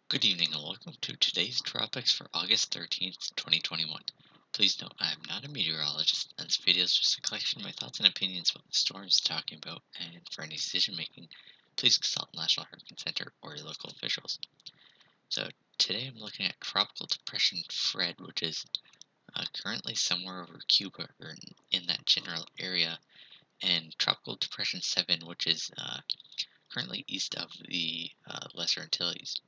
Good evening and welcome to today's Tropics for August 13th, 2021. Please note I am not a meteorologist, and this video is just a collection of my thoughts and opinions about the storms talking about, and for any decision making, please consult the National Hurricane Center or your local officials. So today I'm looking at Tropical Depression Fred, which is currently somewhere over Cuba or in that general area, and Tropical Depression 7, which is currently east of the Lesser Antilles.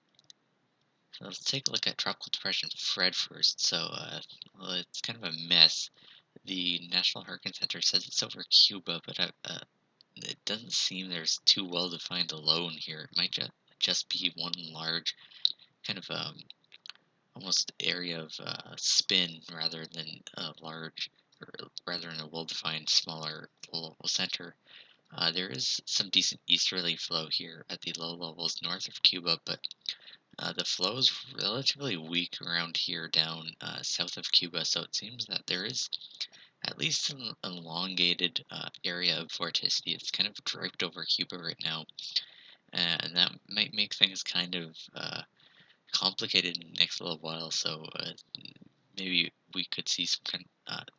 So let's take a look at Tropical Depression Fred first. Well, it's kind of a mess. The National Hurricane Center says it's over Cuba, but it doesn't seem there's too well defined a low in here. It might just be one large kind of almost area of spin rather than a large, or rather than a well defined smaller local center. There is some decent easterly flow here at the low levels north of Cuba, but the flow is relatively weak around here down south of Cuba, so it seems that there is at least an elongated area of vorticity. It's kind of draped over Cuba right now, and that might make things kind of complicated in the next little while. Maybe we could see some kind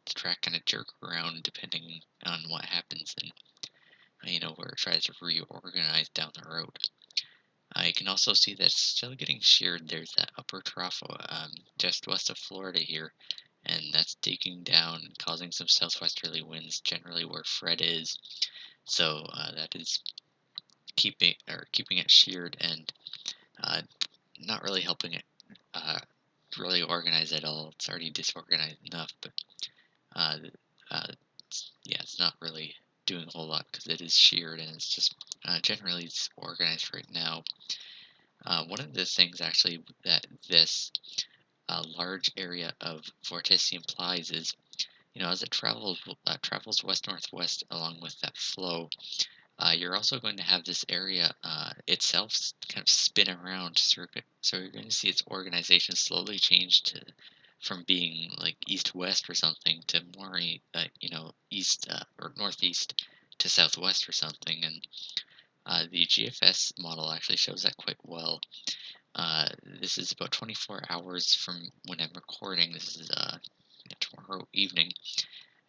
the track kind of jerk around depending on what happens and where it tries to reorganize down the road. You can also see that it's still getting sheared. There's that upper trough just west of Florida here, and that's digging down, causing some southwesterly winds generally where Fred is. That is keeping it sheared and uh, not really helping it uh, really organize at all. It's already disorganized enough, but uh, uh, it's not really doing a whole lot because it is sheared and it's just generally disorganized right now. One of the things actually that this large area of vorticity implies is, as it travels west northwest along with that flow, you're also going to have this area itself kind of spin around. So you're going to see its organization slowly change to from being like east-west or something to more east or northeast to southwest or something. And the GFS model actually shows that quite well. This is about 24 hours from when I'm recording. This is tomorrow evening,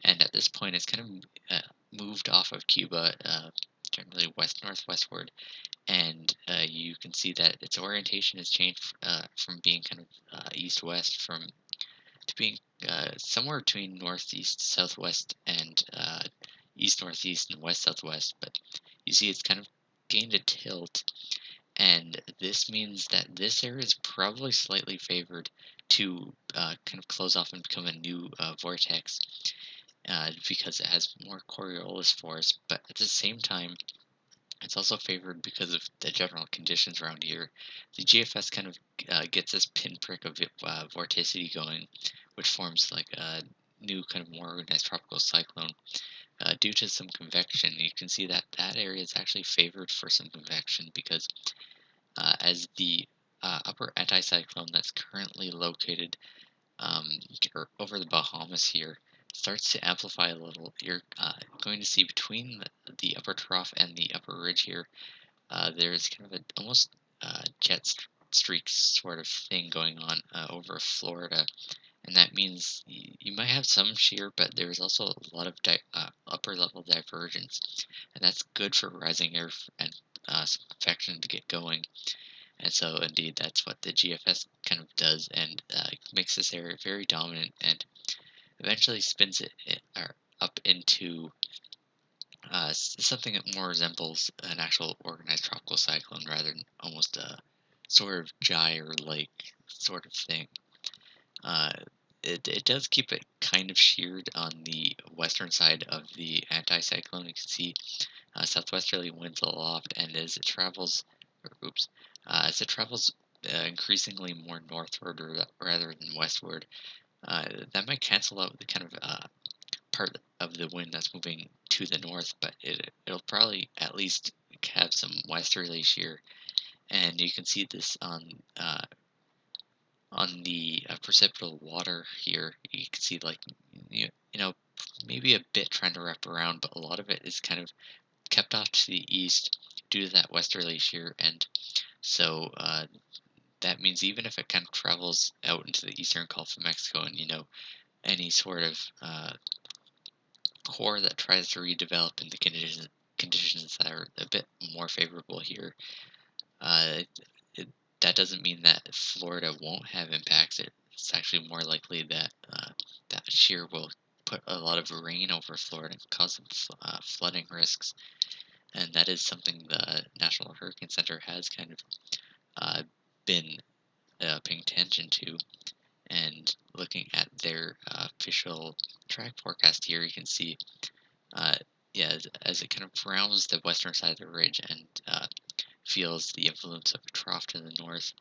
and at this point, it's kind of moved off of Cuba, generally west northwestward, and you can see that its orientation has changed from being kind of east-west from to being somewhere between northeast southwest and east northeast and west southwest. But you see, it's kind of gained a tilt, and this means that this area is probably slightly favored to kind of close off and become a new vortex because it has more Coriolis force, but at the same time, it's also favored because of the general conditions around here. The GFS kind of gets this pinprick of vorticity going, which forms like a new kind of more organized tropical cyclone due to some convection. You can see that that area is actually favored for some convection because as the upper anticyclone that's currently located over the Bahamas here starts to amplify a little, you're going to see between the upper trough and the upper ridge here, there's kind of a almost streak sort of thing going on over Florida. And that means you might have some shear, but there's also a lot of upper level divergence. And that's good for rising air and some convection to get going. And so, indeed, that's what the GFS kind of does, and makes this area very dominant, and eventually spins it up into something that more resembles an actual organized tropical cyclone rather than almost a sort of gyre-like sort of thing. Uh, it does keep it kind of sheared on the western side of the anticyclone. You can see southwesterly winds aloft, and as it travels increasingly more northward rather than westward, that might cancel out the kind of part of the wind that's moving to the north, but it'll probably at least have some westerly shear, and you can see this on the precipitable water here. You can see like you know maybe a bit trying to wrap around, but a lot of it is kind of kept off to the east due to that westerly shear, and so that means even if it kind of travels out into the eastern Gulf of Mexico, and any sort of core that tries to redevelop in the conditions that are a bit more favorable here, uh, it, that doesn't mean that Florida won't have impacts. It's actually more likely that that shear will put a lot of rain over Florida and cause some flooding risks, and that is something the National Hurricane Center has kind of uh, been paying attention to. And looking at their official track forecast here, you can see, uh, yeah, as it kind of rounds the western side of the ridge and feels the influence of a trough to the north,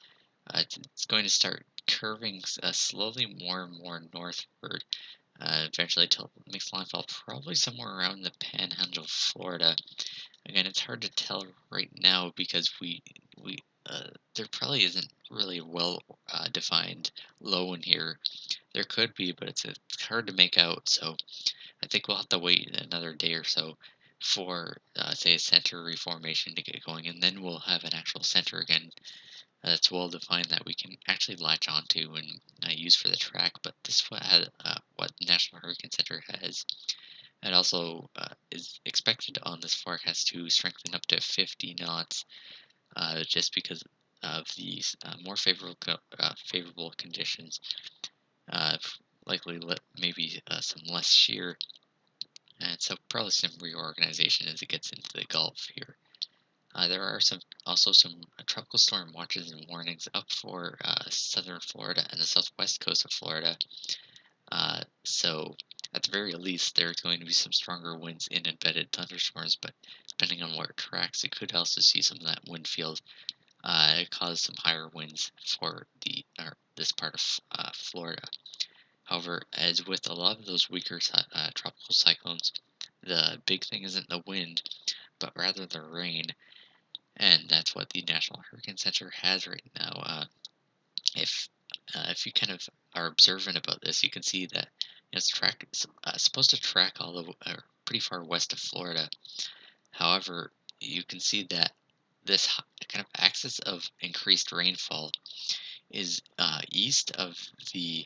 it's going to start curving slowly more and more northward, eventually till it makes landfall probably somewhere around the panhandle of Florida. Again, it's hard to tell right now because we there probably isn't really a well defined low in here. There could be, but it's hard to make out. So I think we'll have to wait another day or so for, say, a center reformation to get going, and then we'll have an actual center again that's well defined that we can actually latch onto and use for the track. But this is what the National Hurricane Center has. It also is expected on this forecast to strengthen up to 50 knots, just because of these more favorable conditions. Uh, Likely maybe some less shear, and so probably some reorganization as it gets into the Gulf here. There are also some tropical storm watches and warnings up for southern Florida and the southwest coast of Florida. So at the very least, there are going to be some stronger winds in embedded thunderstorms, but depending on where it tracks, it could also see some of that wind field cause some higher winds for this part of Florida. However, as with a lot of those weaker tropical cyclones, the big thing isn't the wind, but rather the rain, and that's what the National Hurricane Center has right now. If if you kind of are observant about this, you can see that it's supposed to track all the pretty far west of Florida. However, you can see that this kind of axis of increased rainfall is east of the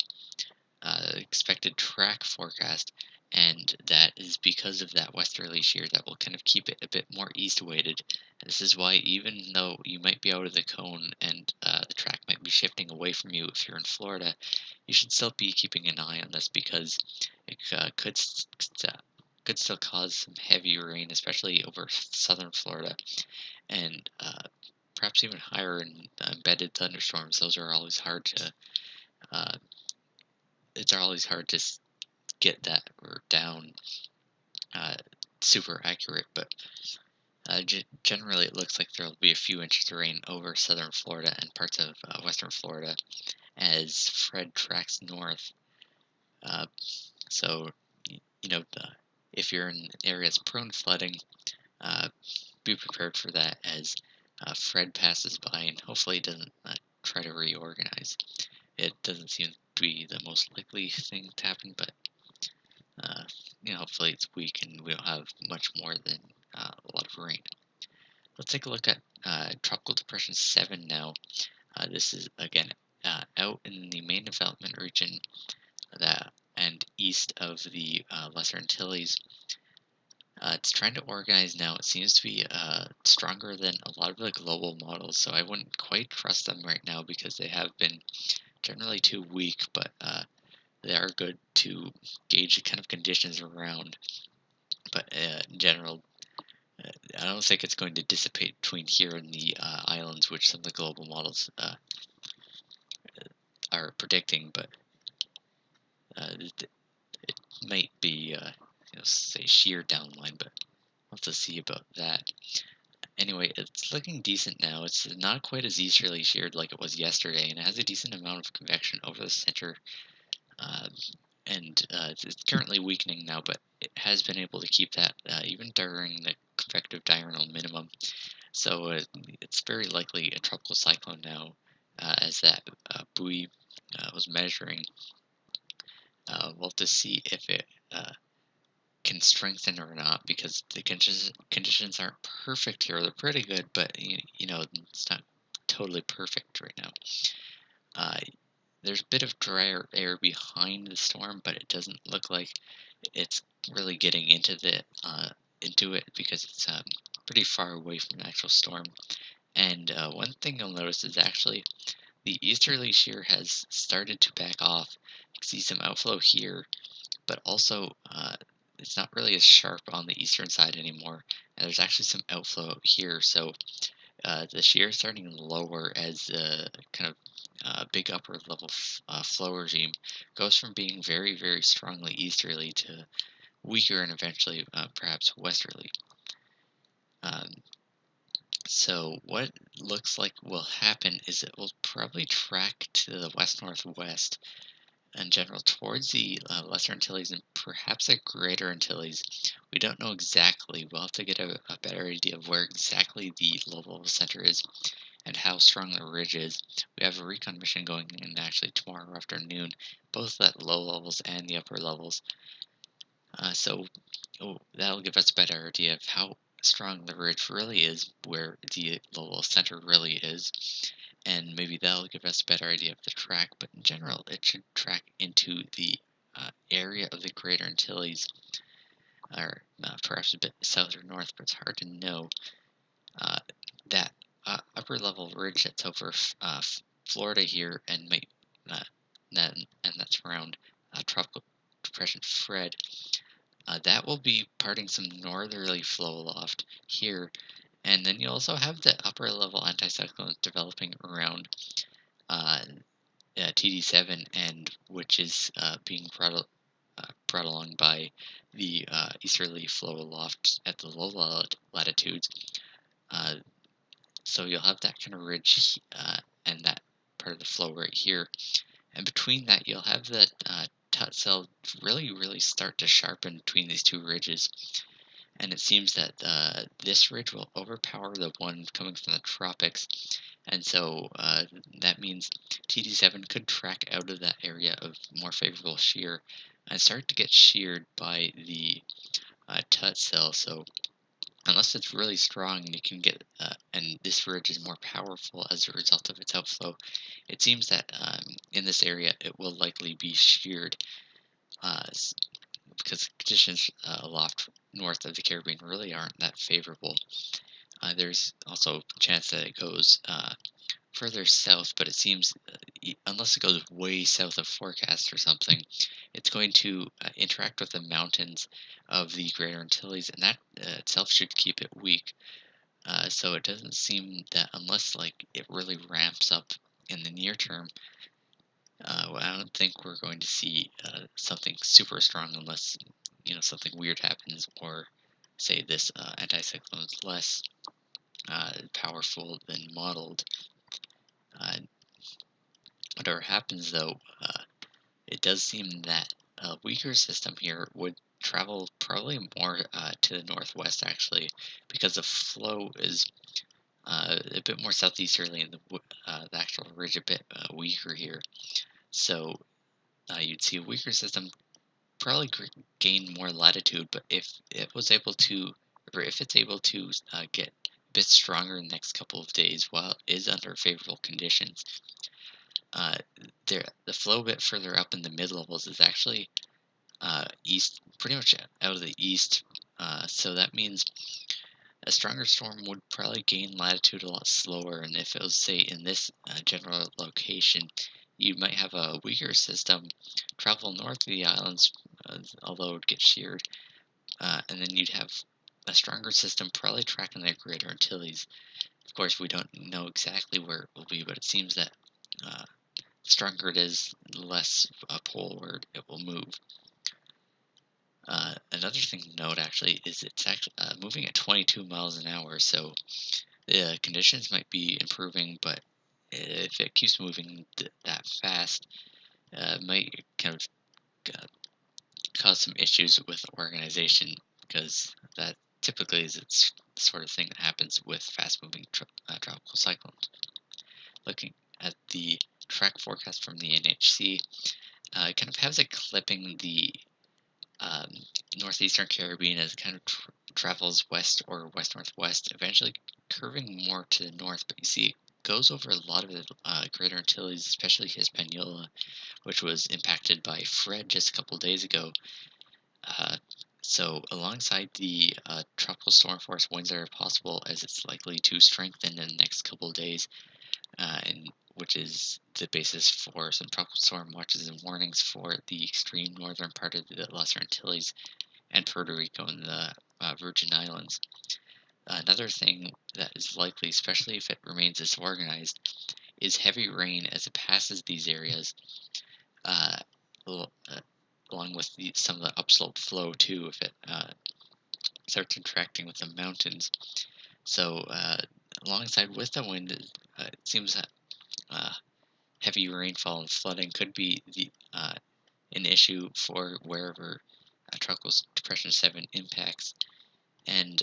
expected track forecast, and that is because of that westerly shear that will kind of keep it a bit more east weighted. And this is why, even though you might be out of the cone and the track might be shifting away from you if you're in Florida, you should still be keeping an eye on this because it could still cause some heavy rain, especially over southern Florida, and perhaps even higher in embedded thunderstorms. Those are always hard to uh, it's always hard to get that or down uh, super accurate, but generally it looks like there will be a few inches of rain over southern Florida and parts of western Florida as Fred tracks north. Uh, so, if you're in areas prone to flooding, uh, be prepared for that as Fred passes by and hopefully doesn't try to reorganize. It doesn't seem to be the most likely thing to happen, but Uh, hopefully it's weak and we don't have much more than a lot of rain. Let's take a look at Tropical Depression 7 now. This is, again, out in the main development region that and east of the Lesser Antilles. It's trying to organize now. It seems to be stronger than a lot of the global models, so I wouldn't quite trust them right now because they have been generally too weak, but they are good to gauge the kind of conditions around. But in general, I don't think it's going to dissipate between here and the islands, which some of the global models are predicting. But it might be, say, sheer downline, but we'll have to see about that. Anyway, it's looking decent now. It's not quite as easterly sheared like it was yesterday, and it has a decent amount of convection over the center. Uh, and it's currently weakening now, but it has been able to keep that even during the convective diurnal minimum. So it's very likely a tropical cyclone now, as that buoy was measuring. We'll have to see if it can strengthen or not, because the conditions aren't perfect here. They're pretty good, but it's not totally perfect right now. Uh, there's a bit of drier air behind the storm, but it doesn't look like it's really getting into it because it's pretty far away from the actual storm. And one thing you'll notice is actually the easterly shear has started to back off. You can see some outflow here, but also it's not really as sharp on the eastern side anymore. And there's actually some outflow here, so the shear is starting to lower as the kind of big upper level flow regime goes from being very, very strongly easterly to weaker and eventually perhaps westerly. Um, so what looks like will happen is it will probably track to the west-northwest in general towards the Lesser Antilles and perhaps the Greater Antilles. We don't know exactly. We'll have to get a better idea of where exactly the low level center is and how strong the ridge is. We have a recon mission going in actually tomorrow afternoon, both at low levels and the upper levels. So that'll give us a better idea of how strong the ridge really is, where the low level center really is, and maybe that'll give us a better idea of the track. But in general, it should track into the area of the Greater Antilles, or perhaps a bit south or north, but it's hard to know. That upper level ridge that's over Florida here and uh, and that's around tropical depression Fred. That will be parting some northerly flow aloft here, and then you also have the upper level anticyclone developing around uh, TD7, and which is being brought along by the easterly flow aloft at the low latitudes. Uh, So you'll have that kind of ridge and that part of the flow right here. And between that, you'll have the Tut cell really, really start to sharpen between these two ridges. And it seems that this ridge will overpower the one coming from the tropics. And so that means TD7 could track out of that area of more favorable shear and start to get sheared by the Tut cell. So unless it's really strong, you can get, and this ridge is more powerful as a result of its outflow. It seems that in this area, it will likely be sheared uh, because conditions aloft north of the Caribbean really aren't that favorable. There's also a chance that it goes further south, but it seems unless it goes way south of forecast or something, it's going to interact with the mountains of the Greater Antilles, and that itself should keep it weak. So it doesn't seem that unless like it really ramps up in the near term, well, I don't think we're going to see something super strong unless something weird happens, or say this anticyclone is less powerful than modeled. Uh, Whatever happens though, it does seem that a weaker system here would travel probably more to the northwest actually, because the flow is a bit more southeasterly and the actual ridge a bit weaker here. So you'd see a weaker system probably gain more latitude, but if it was able to, or if it's able to get a bit stronger in the next couple of days while it is under favorable conditions, uh, the flow a bit further up in the mid levels is actually east, pretty much out of the east. So that means a stronger storm would probably gain latitude a lot slower. And if it was, say, in this general location, you might have a weaker system travel north of the islands, although it would get sheared. And then you'd have a stronger system probably tracking the Greater Antilles. Of course, we don't know exactly where it will be, but it seems that the stronger it is, the less poleward it will move. Another thing to note actually is it's actually moving at 22 miles an hour, so the conditions might be improving, but if it keeps moving that fast, it might kind of cause some issues with organization, because that typically is it's the sort of thing that happens with fast-moving tropical cyclones. Looking at the track forecast from the NHC, it kind of has it clipping the um, northeastern Caribbean as it kind of travels west or west northwest, eventually curving more to the north. But you see goes over a lot of the Greater Antilles, especially Hispaniola, which was impacted by Fred just a couple days ago. Uh, so, alongside the tropical storm force winds that are possible, as it's likely to strengthen in the next couple of days, and which is the basis for some tropical storm watches and warnings for the extreme northern part of the Lesser Antilles and Puerto Rico and the Virgin Islands. Another thing that is likely, especially if it remains disorganized, is heavy rain as it passes these areas, uh, along with some of the upslope flow too, if it starts interacting with the mountains. So, alongside with the wind, it seems that heavy rainfall and flooding could be an issue for wherever Tropical Depression 7 impacts, and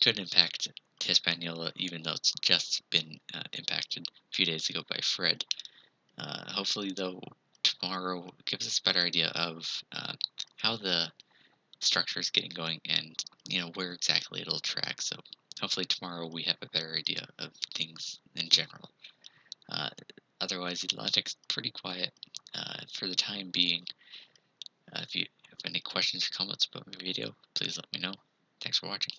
could impact Hispaniola, even though it's just been impacted a few days ago by Fred. Hopefully, though, tomorrow gives us a better idea of how the structure is getting going and where exactly it'll track. So hopefully tomorrow we have a better idea of things in general. Uh, Otherwise, the Atlantic's pretty quiet for the time being. If you have any questions or comments about my video, please let me know. Thanks for watching.